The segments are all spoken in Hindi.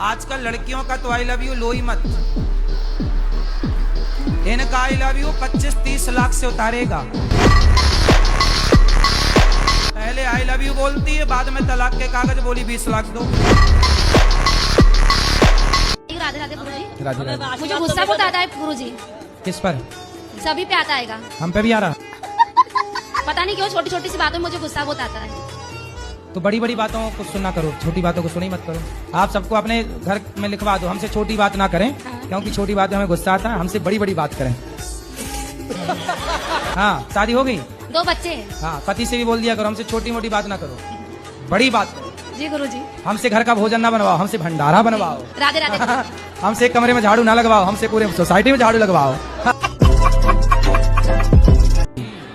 आजकल लड़कियों का तो आई लव यू लो ही मत, इनका आई लव यू 25-30 लाख से उतारेगा। पहले आई लव यू बोलती है, बाद में तलाक के कागज बोली 20 लाख दो। राधे राधे गुरुजी। राधे राधे। मुझे गुस्सा बहुत आता है गुरुजी। किस पर? सभी पे आता है। हम पे भी आ रहा। पता नहीं क्यों छोटी छोटी सी बातों में मुझे गुस्सा बहुत आता है। तो बड़ी बड़ी बातों को सुनना करो, छोटी बातों को सुनी मत करो। आप सबको अपने घर में लिखवा दो, हमसे छोटी बात ना करें, क्योंकि छोटी बात में हमें गुस्सा आता है। हमसे बड़ी बड़ी बात करें। हाँ, शादी हो गई? 2 बच्चे। हाँ, पति से भी बोल दिया करो, हमसे छोटी मोटी बात ना करो, बड़ी बात करो। जी गुरुजी। हमसे घर का भोजन ना बनवाओ, हमसे भंडारा बनवाओ। राधे राधे। हमसे एक कमरे में झाड़ू ना लगवाओ, हमसे पूरे सोसाइटी में झाड़ू लगवाओ।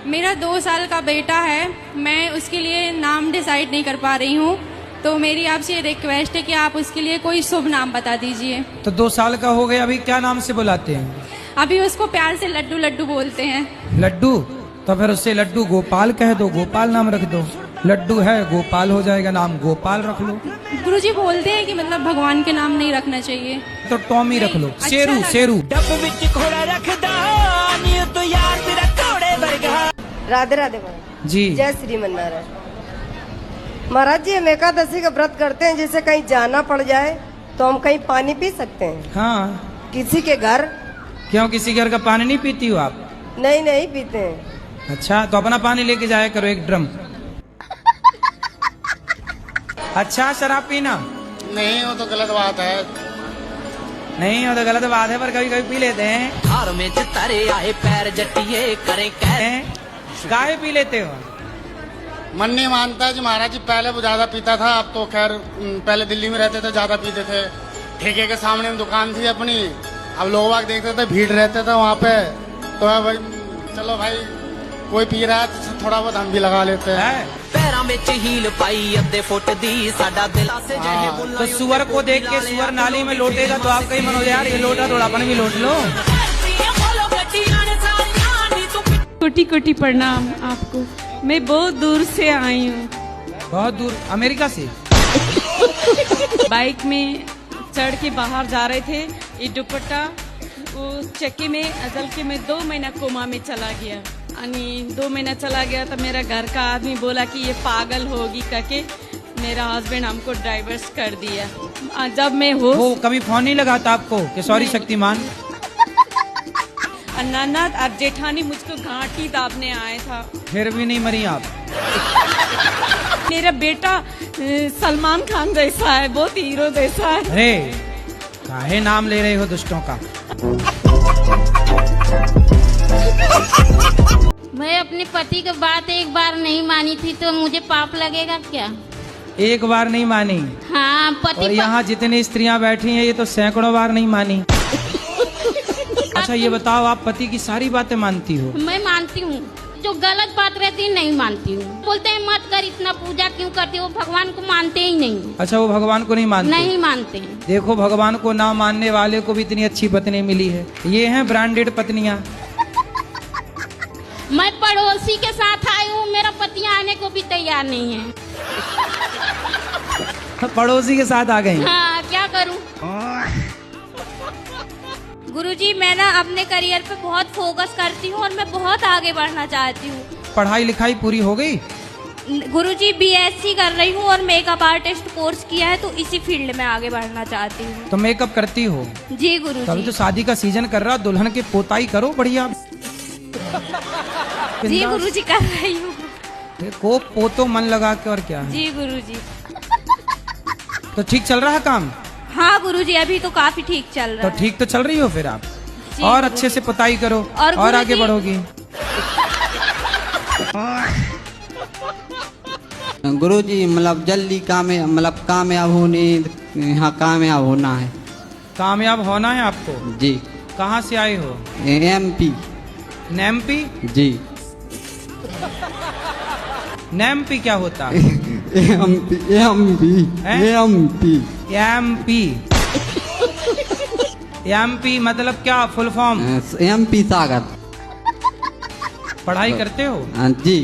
मेरा 2 साल का बेटा है, मैं उसके लिए नाम डिसाइड नहीं कर पा रही हूँ, तो मेरी आपसे रिक्वेस्ट है कि आप उसके लिए कोई शुभ नाम बता दीजिए। तो 2 साल का हो गया, अभी क्या नाम से बुलाते हैं? अभी उसको प्यार से लड्डू लड्डू बोलते हैं। लड्डू? तो फिर उससे लड्डू गोपाल कह दो, गोपाल नाम रख दो। लड्डू है गोपाल हो जाएगा, नाम गोपाल रख लो। गुरुजी बोलते हैं कि मतलब भगवान के नाम नहीं रखना चाहिए, तो टॉमी रख लो। अच्छा शेरू शेरू। राधे राधे महाराज जी। जय श्रीमन नारायण। महाराज जी, हम एकादशी का व्रत करते हैं, जैसे कहीं जाना पड़ जाए तो हम कहीं पानी पी सकते हैं? हाँ। किसी के घर? क्यों, किसी घर का पानी नहीं पीती हो आप? नहीं नहीं पीते हैं। अच्छा, तो अपना पानी लेके जाया करो 1 ड्रम। अच्छा, शराब पीना नहीं, वो तो गलत बात है। नहीं, वो तो गलत बात है, पर कभी कभी पी लेते हैं। हार में तारे आए पैर जटिए करें काहे पी लेते हो? मन नहीं मानता है जी महाराज जी। पहले वो ज्यादा पीता था, अब तो खैर पहले दिल्ली में रहते थे, ज्यादा पीते थे। ठेके के सामने में दुकान थी अपनी, अब लोग बाग देखते थे, भीड़ रहते थे वहाँ पे, तो भाई चलो भाई कोई पी रहा है तो थोड़ा बहुत हम भी लगा लेते हैं। पैरों में हील पाई अद्धे फुट दी साडा दिल से जहे। तो सुअर को देख के सुअर नाली में लौटेगा तो आपका ही मन हो, यार ये लोटा थोड़ा अपन भी लौट लो। कोटि कोटि प्रणाम आपको। मैं बहुत दूर से आई हूँ। बहुत दूर? अमेरिका से? बाइक में चढ़ के बाहर जा रहे थे, ये दुपट्टा वो चक्के में अजल के में 2 महीना कोमा में चला गया। 2 महीना चला गया तो मेरा घर का आदमी बोला कि ये पागल होगी करके मेरा हस्बैंड हमको डाइवर्स कर दिया। जब मैं वो कभी फोन नहीं लगाता आपको कि सॉरी शक्तिमान? ननद और जेठानी मुझको घाटी दाबने आए था। फिर भी नहीं मरी आप? मेरा बेटा सलमान खान जैसा है, बहुत हीरो जैसा है। अरे काहे नाम ले रहे हो दुष्टों का? मैं अपने पति की बात एक बार नहीं मानी थी तो मुझे पाप लगेगा क्या? एक बार नहीं मानी? हाँ, पति। और यहाँ जितनी स्त्रियाँ बैठी हैं ये तो सैकड़ों बार नहीं मानी। अच्छा ये बताओ, आप पति की सारी बातें मानती हो? मैं मानती हूँ, जो गलत बात रहती है नहीं मानती हूँ। बोलते हैं मत कर, इतना पूजा क्यों करती हो? भगवान को मानते ही नहीं। अच्छा, वो भगवान को नहीं मानते? नहीं मानते हैं। देखो, भगवान को ना मानने वाले को भी इतनी अच्छी पत्नी मिली है। ये हैं ब्रांडेड पत्नियां। मैं पड़ोसी के साथ आई हूँ, मेरा पति आने को भी तैयार नहीं है। पड़ोसी के साथ आ गई? हाँ, क्या करूँ? गुरुजी, मैं ना अपने करियर पे बहुत फोकस करती हूँ और मैं बहुत आगे बढ़ना चाहती हूँ। पढ़ाई लिखाई पूरी हो गई? गुरुजी, BSc कर रही हूँ और मेकअप आर्टिस्ट कोर्स किया है, तो इसी फील्ड में आगे बढ़ना चाहती हूँ। तो मेकअप करती हो? जी गुरुजी। तभी तो शादी का सीजन कर रहा, दुल्हन के पोताई करो बढ़िया। जी गुरुजी, कर रही हूँ। को पोतो मन लगा के, और क्या है? जी गुरुजी। तो ठीक चल रहा है काम? हाँ गुरुजी, अभी तो काफी ठीक चल रहा तो है। ठीक तो चल रही हो फिर आप, और अच्छे से पुताई करो और आगे बढ़ोगी। गुरुजी, मतलब जल्दी कामयाब होने, यहाँ कामयाब होना है। कामयाब होना है आपको? जी। कहाँ से आए हो? MP। नेम्पी? जी। नेम्पी क्या होता है? MP मतलब क्या, फुल फॉर्म? MP सागर। पढ़ाई करते हो? जी।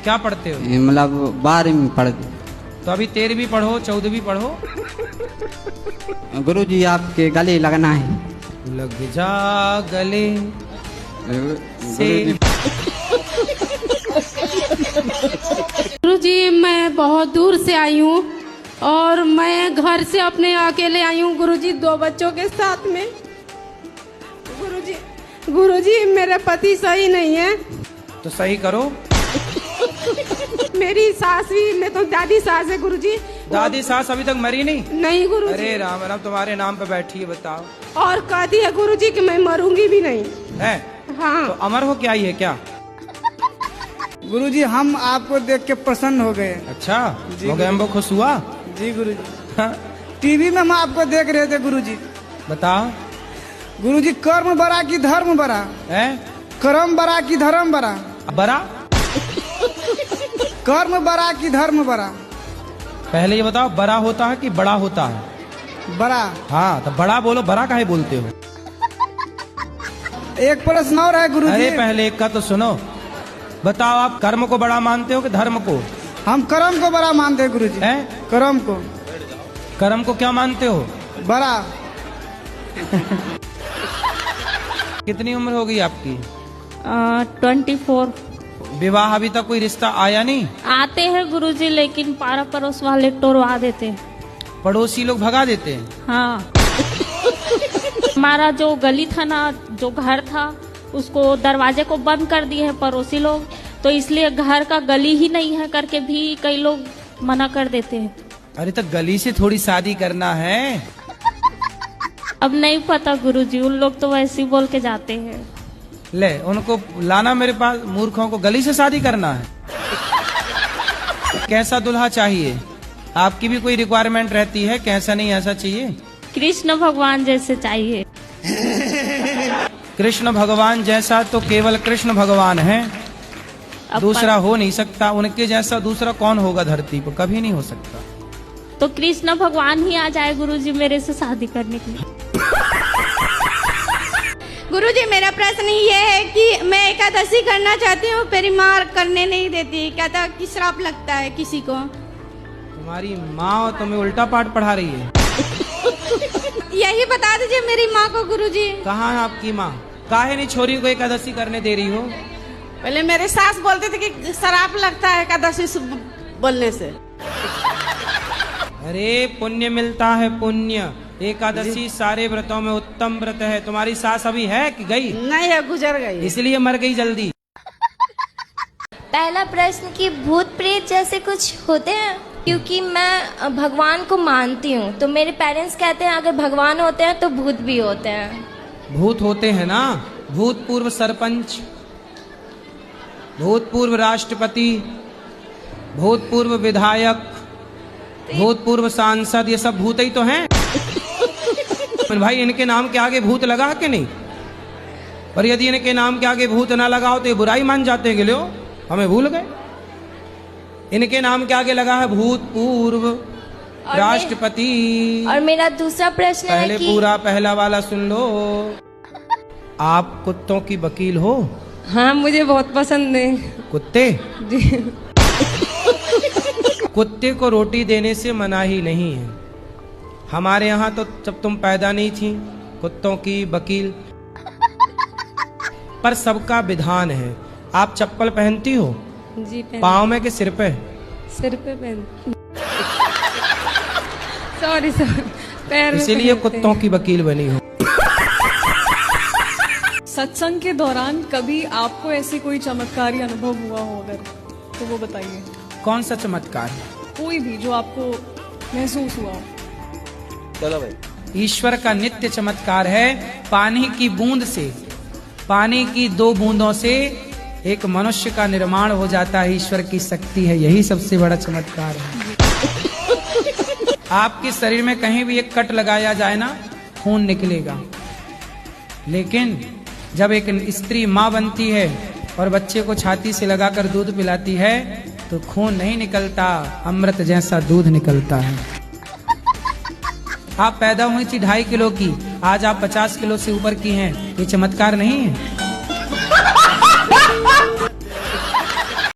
क्या पढ़ते हो? मतलब 12वीं पढ़ते। तो अभी 13वीं पढ़ो, 14वीं पढ़ो। गुरुजी आपके गले लगना है। लग जा गले से। गुरुजी मैं बहुत दूर से आई हूँ और मैं घर से अपने अकेले आई हूँ गुरुजी, 2 बच्चों के साथ में। गुरुजी मेरे पति सही नहीं है। तो सही करो। मेरी सास भी, मैं तो दादी सास है गुरुजी। दादी सास अभी तक मरी नहीं? नहीं गुरुजी। अरे राम राम, तुम्हारे नाम पे बैठी है, बताओ। और कहती है गुरुजी कि मैं मरूंगी भी नहीं है। हाँ। तो अमर हो क्या आई है क्या? गुरुजी हम आपको देख के प्रसन्न हो गए। अच्छा, मोगैम्बो खुश हुआ? जी गुरुजी। हाँ। टीवी में हम आपको देख रहे थे गुरुजी। बताओ। गुरुजी कर्म बड़ा की धर्म बड़ा है? कर्म बड़ा की धर्म बड़ा? बड़ा? कर्म बड़ा की धर्म बड़ा? पहले ये बताओ, बड़ा होता है कि बड़ा होता है? बड़ा। हाँ, तो बड़ा बोलो, बड़ा काहे बोलते हो? एक प्रश्न और है गुरुजी। अरे पहले एक का तो सुनो। बताओ, आप कर्म को बड़ा मानते हो कि धर्म को? हम कर्म को बड़ा मानते हैं गुरुजी। है? कर्म को। कर्म को क्या मानते हो? बड़ा। कितनी उम्र हो गई आपकी? 24। विवाह अभी तक कोई रिश्ता आया नहीं? आते हैं गुरुजी, लेकिन पारा पड़ोस वाले टोरवा देते हैं। पड़ोसी लोग भगा देते हैं? हाँ। हमारा जो गली था ना, जो घर था, उसको दरवाजे को बंद कर दिए हैं पड़ोसी लोग, तो इसलिए घर का गली ही नहीं है करके भी कई लोग मना कर देते हैं। अरे तो गली से थोड़ी शादी करना है। अब नहीं पता गुरुजी, उन लोग तो वैसे ही बोल के जाते हैं। ले उनको लाना मेरे पास। मूर्खों को गली से शादी करना है? कैसा दुल्हा चाहिए? आपकी भी कोई रिक्वायरमेंट रहती है? कैसा नहीं ऐसा चाहिए? कृष्ण भगवान जैसे चाहिए। कृष्ण भगवान जैसा तो केवल कृष्ण भगवान है, दूसरा हो नहीं सकता। उनके जैसा दूसरा कौन होगा धरती पर? कभी नहीं हो सकता। तो कृष्ण भगवान ही आ जाए गुरुजी मेरे से शादी करने के लिए। गुरुजी मेरा प्रश्न ये है कि मैं एकादशी करना चाहती हूँ, मेरी माँ करने नहीं देती, कहता कि श्राप लगता है किसी को। तुम्हारी माँ तुम्हें उल्टा पाठ पढ़ा रही है? यही बता दीजिए मेरी माँ को गुरुजी। कहाँ है आपकी माँ? काहे नहीं छोरी को एकादशी करने दे रही हो? पहले मेरे सास बोलते थे कि श्राप लगता है एकादशी बोलने से। अरे पुण्य मिलता है, पुण्य। एकादशी सारे व्रतों में उत्तम व्रत है। तुम्हारी सास अभी है कि गई? नहीं है, गुजर गई, इसलिए मर गई जल्दी। पहला प्रश्न कि भूत प्रेत जैसे कुछ होते हैं? क्योंकि मैं भगवान को मानती हूँ, तो मेरे पेरेंट्स कहते हैं अगर भगवान होते हैं तो भूत भी होते हैं। भूत होते हैं ना, भूतपूर्व सरपंच, भूतपूर्व राष्ट्रपति, भूतपूर्व विधायक, भूतपूर्व सांसद, ये सब भूत ही तो हैं। भाई इनके नाम के आगे भूत लगा के नहीं? और यदि इनके नाम के आगे भूत ना लगाओ तो ये बुराई मान जाते हैं कि लो हमें भूल गए। इनके नाम के आगे लगा है भूतपूर्व राष्ट्रपति। और मेरा दूसरा प्रश्न है पहले कि पूरा पहला वाला सुन लो। आप कुत्तों की वकील हो? हाँ मुझे बहुत पसंद है कुत्ते। कुत्ते को रोटी देने से मनाही नहीं है। हमारे यहाँ तो जब तुम पैदा नहीं थी कुत्तों की वकील। पर सबका विधान है। आप चप्पल पहनती हो? जी पाँव में कि सिर पे? सिर पे पहन। सॉरी पैर में। इसीलिए कुत्तों की वकील बनी हो। सत्संग के दौरान कभी आपको ऐसे कोई चमत्कारी अनुभव हुआ हो अगर, तो वो बताइए। कौन सा चमत्कार? कोई भी जो आपको महसूस हुआ हो। चलो भाई। ईश्वर का नित्य चमत्कार है। पानी की बूंद से, पानी की 2 बूंदों से एक मनुष्य का निर्माण हो जाता है। ईश्वर की शक्ति है, यही सबसे बड़ा चमत्कार है। आपके शरीर में कहीं भी एक कट लगाया जाए ना, खून निकलेगा। लेकिन जब एक स्त्री माँ बनती है और बच्चे को छाती से लगाकर दूध पिलाती है तो खून नहीं निकलता, अमृत जैसा दूध निकलता है। आप पैदा हुई थी 2.5 किलो की, आज आप 50 किलो से ऊपर की हैं। ये चमत्कार नहीं है?